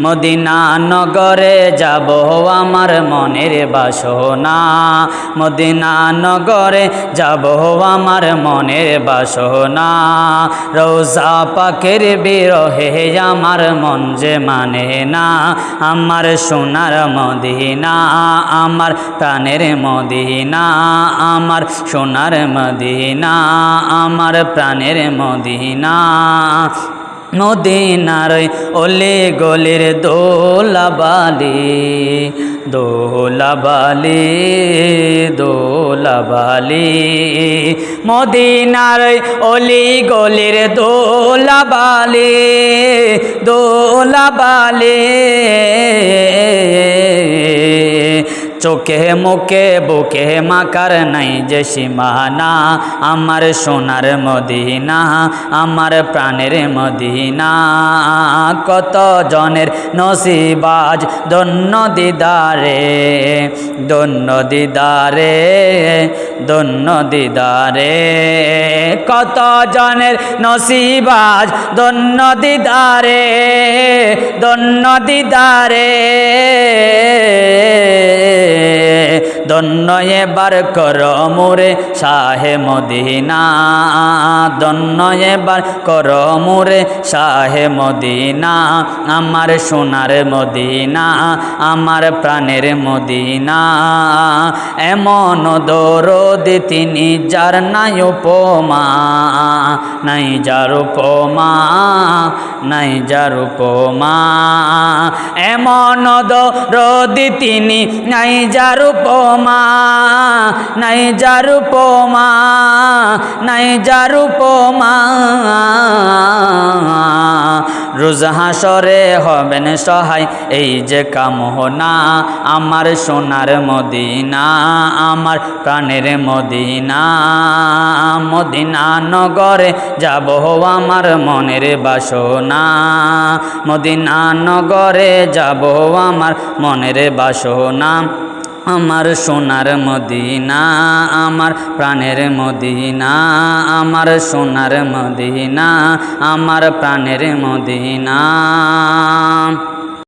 Medina নগরে যাব আমার মনের বাসনা, মদিনা নগরে যাব আমার মনের বাসনা। রোজা পাকের বিরহে আমার মন যে মানে না, আমার সোনার মদিনা, আমার প্রাণের মদিনা, আমার সোনার মদিনা, আমার প্রাণের মদিনা। মদিনার ওলে গলির দোলাবালি, দোলাবালি, দোলাবালি, মদিনার ওলি গলির দোলাবালি, দোলাবালি। চোখে মুখে বুকে মাকার নাই যে সীমানা, আমার সোনার মদিনা, আমার প্রাণের মদিনা। কত জনের নসিবাজ ধন্য দিদারে, ধন্য দিদারে, ধন্য দিদারে। কত জনের নসিবাজ ধন্য দিদারে, ধন্য দিদারে। ধন্য এবার কর মোরে শাহে মদিনা, ধন্য এবার কর মোরে শাহে মদিনা, আমার সোনার মদিনা, আমার প্রাণের মদিনা। এমন দরদি তিনি যার নাই উপমা, নাই যার উপমা, নাই যার উপমা। এমন দরদি তিনি নাই যার উপমা, নাই যার উপমা, নাই যার উপমা। রোজ হাসরে হবেন সহায় এই যে কামনা, আমার সোনার মদিনা, আমার প্রাণের মদিনা। মদিনা নগরে যাব আমার মনের বাসনা, মদিনা নগরে যাব আমার মনের বাসনা। আমার সোনার মদিনা, আমার প্রাণের মদিনা, আমার সোনার মদিনা, আমার প্রাণের মদিনা।